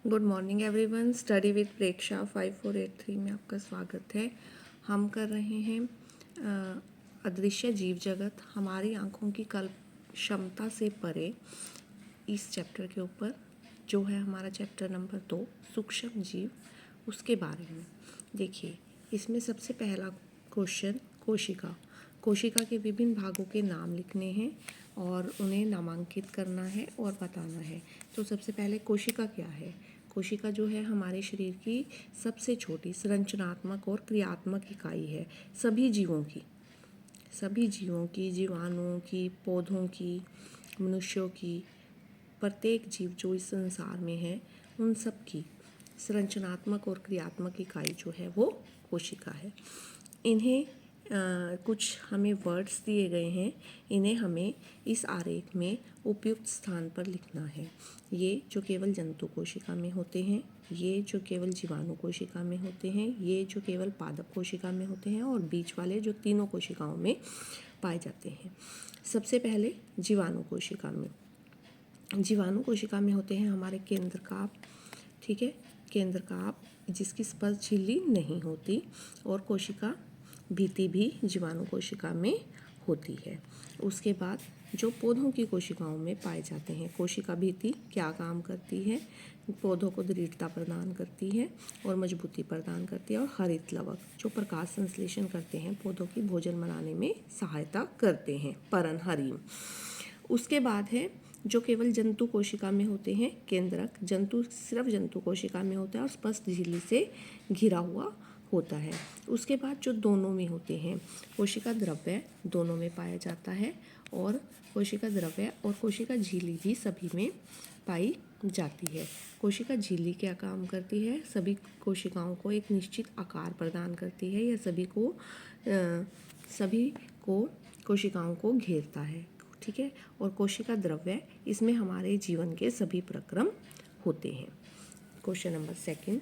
Good morning everyone. Study with Preksha 5483 में आपका स्वागत है। हम कर रहे हैं अदृश्य जीव जगत, हमारी आँखों की क्षमता से परे, इस चैप्टर के ऊपर जो है हमारा चैप्टर नंबर 2 सूक्ष्म जीव, उसके बारे में। देखिए, इसमें सबसे पहला क्वेश्चन कोशिका के विभिन्न भागों के नाम लिखने हैं और उन्हें नामांकित करना है और बताना है। तो सबसे पहले कोशिका क्या है? कोशिका जो है हमारे शरीर की सबसे छोटी संरचनात्मक और क्रियात्मक इकाई है। सभी जीवों की, जीवाणुओं की, पौधों की, मनुष्यों की, प्रत्येक जीव जो इस संसार में है उन सब की संरचनात्मक और क्रियात्मक इकाई जो है वो कोशिका है। इन्हें कुछ हमें वर्ड्स दिए गए हैं, इन्हें हमें इस आरेख में उपयुक्त स्थान पर लिखना है। ये जो केवल जंतु कोशिका में होते हैं, ये जो केवल जीवाणु कोशिका में होते हैं, ये जो केवल पादप कोशिका में होते हैं और बीच वाले जो तीनों कोशिकाओं में पाए जाते हैं। सबसे पहले जीवाणु कोशिका में होते हैं हमारे केंद्रकाप, ठीक है, केंद्रकाप जिसकी स्पर्श झिल्ली नहीं होती, और कोशिका भित्ति भी जीवाणु कोशिका में होती है। उसके बाद जो पौधों की कोशिकाओं में पाए जाते हैं, कोशिका भित्ति क्या काम करती है? पौधों को दृढ़ता प्रदान करती है और मजबूती प्रदान करती है, और हरित लवक जो प्रकाश संश्लेषण करते हैं, पौधों की भोजन बनाने में सहायता करते हैं, परान्हरिम। उसके बाद है जो केवल जंतु कोशिका में होते हैं, केंद्रक। सिर्फ जंतु कोशिका में होता है और स्पष्ट झिल्ली से घिरा हुआ होता है। उसके बाद जो दोनों में होते हैं, कोशिका द्रव्य दोनों में पाया जाता है, और कोशिका द्रव्य और कोशिका झिल्ली भी सभी में पाई जाती है। कोशिका झिल्ली क्या काम करती है? सभी कोशिकाओं को एक निश्चित आकार प्रदान करती है, या सभी को कोशिकाओं को घेरता है, ठीक है। और कोशिका द्रव्य, इसमें हमारे जीवन के सभी प्रक्रम होते हैं। क्वेश्चन नंबर 2,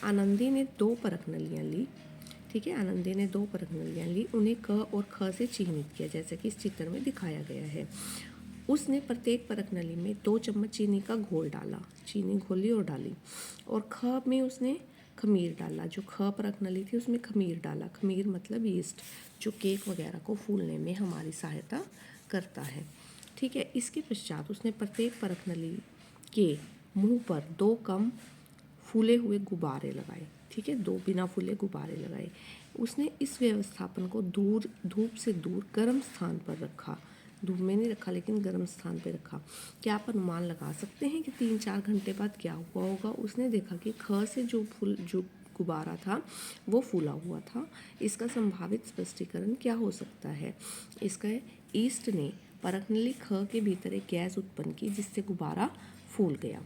आनंदी ने 2 परख नलियाँ ली, ठीक है। आनंदी ने 2 परख नलियाँ ली, उन्हें क और ख से चिह्नित किया जैसे कि इस चित्र में दिखाया गया है। उसने प्रत्येक परख नली में 2 चम्मच चीनी का घोल डाला, चीनी घोली और डाली, और ख में उसने खमीर डाला। जो ख परख नली थी उसमें खमीर डाला। खमीर मतलब यीस्ट, जो केक वगैरह को फूलने में हमारी सहायता करता है, ठीक है। इसके पश्चात उसने प्रत्येक परख नली के मुंह पर 2 कम फूले हुए गुब्बारे लगाए, ठीक है, 2 बिना फूले गुब्बारे लगाए। उसने इस व्यवस्थापन को धूप से दूर गर्म स्थान पर रखा। धूप में नहीं रखा लेकिन गर्म स्थान पर रखा। क्या आप अनुमान लगा सकते हैं कि 3-4 घंटे बाद क्या हुआ होगा? उसने देखा कि ख से जो गुब्बारा था वो फूला हुआ था। इसका संभावित स्पष्टीकरण क्या हो सकता है? इसका ईस्ट ने परख नली ख के भीतर एक गैस उत्पन्न की जिससे गुब्बारा फूल गया,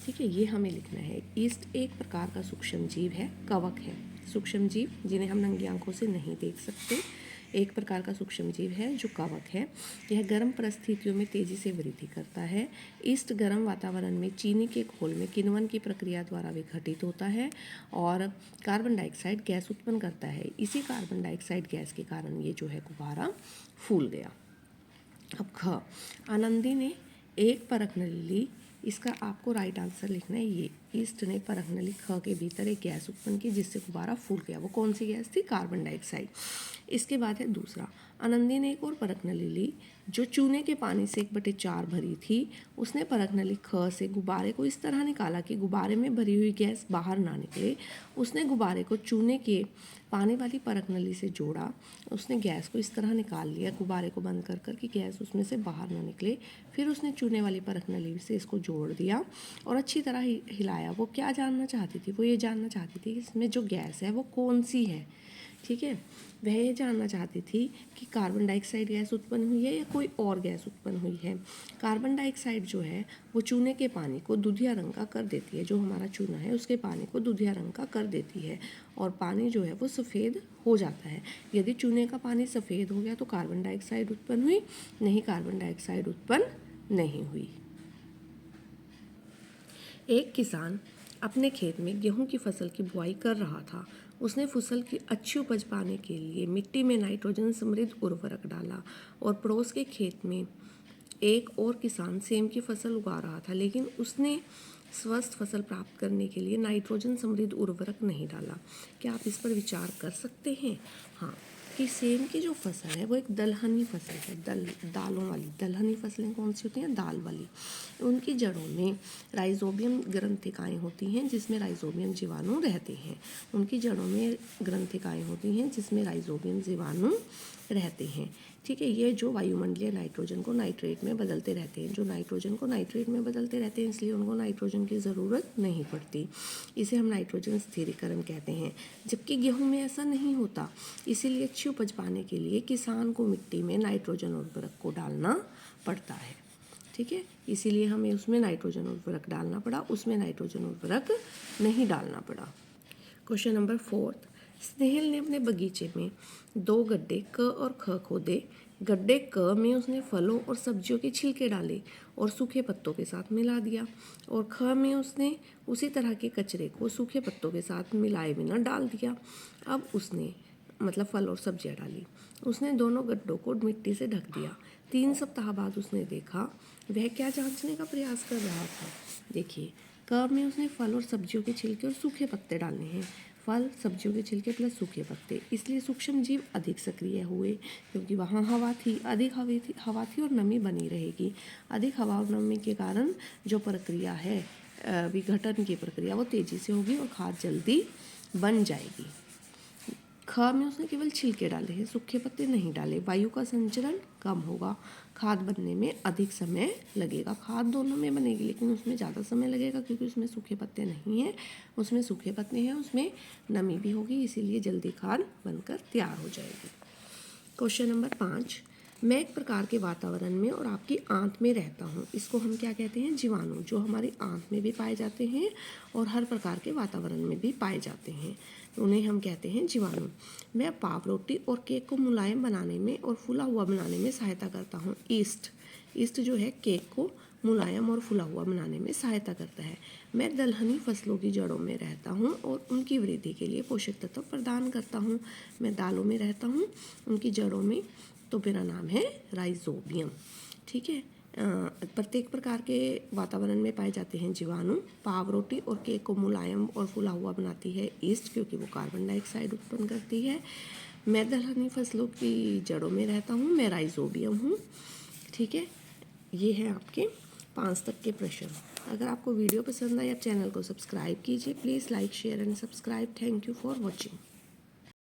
ठीक है। ये हमें लिखना है। ईस्ट एक प्रकार का सूक्ष्म जीव है, कवक है। सूक्ष्म जीव जिन्हें हम नंगी आंखों से नहीं देख सकते, एक प्रकार का सूक्ष्म जीव है जो कवक है। यह गर्म परिस्थितियों में तेजी से वृद्धि करता है। ईस्ट गर्म वातावरण में चीनी के घोल में किण्वन की प्रक्रिया द्वारा विघटित होता है और कार्बन डाइऑक्साइड गैस उत्पन्न करता है। इसी कार्बन डाइऑक्साइड गैस के कारण ये जो है गुब्बारा फूल गया। अब ख, आनंदी ने 1 परख नली ली। इसका आपको राइट आंसर लिखना है। ये ईस्ट ने परख नली ख के भीतर एक गैस उत्पन्न की जिससे गुब्बारा फूल गया। वो कौन सी गैस थी? Carbon dioxide. इसके बाद है दूसरा, आनंदी ने एक और परख नली ली जो चूने के पानी से 1/4 भरी थी। उसने परख नली ख से गुब्बारे को इस तरह निकाला कि गुब्बारे में भरी हुई गैस बाहर ना निकले। उसने गुब्बारे को चूने के पानी वाली परख नली से जोड़ा। उसने गैस को इस तरह निकाल लिया गुब्बारे को बंद कर कि गैस उसमें से बाहर ना निकले। फिर उसने चूने वाली परख नली से इसको जोड़ दिया और अच्छी तरह हिलाया। वो क्या जानना चाहती थी? वो ये जानना चाहती थी कि इसमें जो गैस है वो कौन सी है, ठीक है। वह ये जानना चाहती थी कि कार्बन डाइऑक्साइड गैस उत्पन्न हुई है या कोई और गैस उत्पन्न हुई है। कार्बन डाइऑक्साइड जो है वो चूने के पानी को दूधिया रंग का कर देती है। जो हमारा चूना है उसके पानी को दूधिया रंग का कर देती है और पानी जो है वो सफ़ेद हो जाता है। यदि चूने का पानी सफ़ेद हो गया तो कार्बन डाइऑक्साइड उत्पन्न हुई? नहीं, कार्बन डाइऑक्साइड उत्पन्न नहीं हुई। एक किसान अपने खेत में गेहूं की फसल की बुआई कर रहा था। उसने फसल की अच्छी उपज पाने के लिए मिट्टी में नाइट्रोजन समृद्ध उर्वरक डाला और पड़ोस के खेत में एक और किसान सेम की फसल उगा रहा था, लेकिन उसने स्वस्थ फसल प्राप्त करने के लिए नाइट्रोजन समृद्ध उर्वरक नहीं डाला। क्या आप इस पर विचार कर सकते हैं? हाँ, कि सेम की जो फसल है वो एक दलहनी फसल है, दालों वाली। दलहनी फसलें कौन सी होती हैं? दाल वाली। उनकी जड़ों में राइजोबियम ग्रंथिकाएँ होती हैं जिसमें राइजोबियम जीवाणु रहते हैं। उनकी जड़ों में ग्रंथिकाएँ होती हैं जिसमें राइजोबियम जीवाणु रहते हैं। ठीक है, ये जो वायुमंडलीय नाइट्रोजन को नाइट्रेट में बदलते रहते हैं, जो नाइट्रोजन को नाइट्रेट में बदलते रहते हैं, इसलिए उनको नाइट्रोजन की ज़रूरत नहीं पड़ती। इसे हम नाइट्रोजन स्थिरीकरण कहते हैं। जबकि गेहूं में ऐसा नहीं होता, इसीलिए अच्छी उपज पाने के लिए किसान को मिट्टी में नाइट्रोजन उर्वरक को डालना पड़ता है। ठीक है, इसीलिए हमें उसमें नाइट्रोजन उर्वरक डालना पड़ा, उसमें नाइट्रोजन उर्वरक नहीं डालना पड़ा। Question number 4। स्नेहिल ने अपने बगीचे में 2 गड्ढे क और ख खोदे। गड्ढे क में उसने फलों और सब्जियों के छिलके डाले और सूखे पत्तों के साथ मिला दिया, और ख में उसने उसी तरह के कचरे को सूखे पत्तों के साथ मिलाए बिना डाल दिया। अब उसने मतलब फल और सब्जियां डाली। उसने दोनों गड्ढों को मिट्टी से ढक दिया। 3 सप्ताह बाद उसने देखा वह क्या जांचने का प्रयास कर रहा था। देखिए, क में उसने फल और सब्जियों के छिलके और सूखे पत्ते डालने हैं। फल, सब्जियों के छिलके प्लस सूखे पत्ते, इसलिए सूक्ष्म जीव अधिक सक्रिय हुए क्योंकि वहाँ हवा थी, अधिक हवा थी और नमी बनी रहेगी। अधिक हवा और नमी के कारण जो प्रक्रिया है विघटन की प्रक्रिया वो तेज़ी से होगी और खाद जल्दी बन जाएगी। ख में उसने केवल छिलके डाले हैं, सूखे पत्ते नहीं डाले। वायु का संचरण कम होगा, खाद बनने में अधिक समय लगेगा। खाद दोनों में बनेगी लेकिन उसमें ज़्यादा समय लगेगा क्योंकि उसमें सूखे पत्ते नहीं हैं, उसमें सूखे पत्ते हैं, उसमें नमी भी होगी, इसीलिए जल्दी खाद बनकर तैयार हो जाएगी। Question number 5। मैं एक प्रकार के वातावरण में और आपकी आंत में रहता हूँ। इसको हम क्या कहते हैं? जीवाणु, जो हमारी आंत में भी पाए जाते हैं और हर प्रकार के वातावरण में भी पाए जाते हैं, उन्हें हम कहते हैं जीवाणु। मैं पावरोटी और केक को मुलायम बनाने में और फूला हुआ बनाने में सहायता करता हूँ। ईस्ट जो है केक को मुलायम और फूला हुआ बनाने में सहायता करता है। मैं दलहनी फसलों की जड़ों में रहता हूँ और उनकी वृद्धि के लिए पोषक तत्व प्रदान करता हूँ। मैं दालों में रहता हूँ, उनकी जड़ों में, तो मेरा नाम है राइजोबियम। ठीक है, प्रत्येक प्रकार के वातावरण में पाए जाते हैं जीवाणु। पावरोटी और केक को मुलायम और फूला हुआ बनाती है ईस्ट, क्योंकि वो कार्बन डाइऑक्साइड उत्पन्न करती है। मैं दलहनी फसलों की जड़ों में रहता हूँ, मैं राइजोबियम हूँ। ठीक है, ये है आपके 5 तक के प्रश्न। अगर आपको वीडियो पसंद आए आप चैनल को सब्सक्राइब कीजिए। Please like, share and subscribe. Thank you for watching.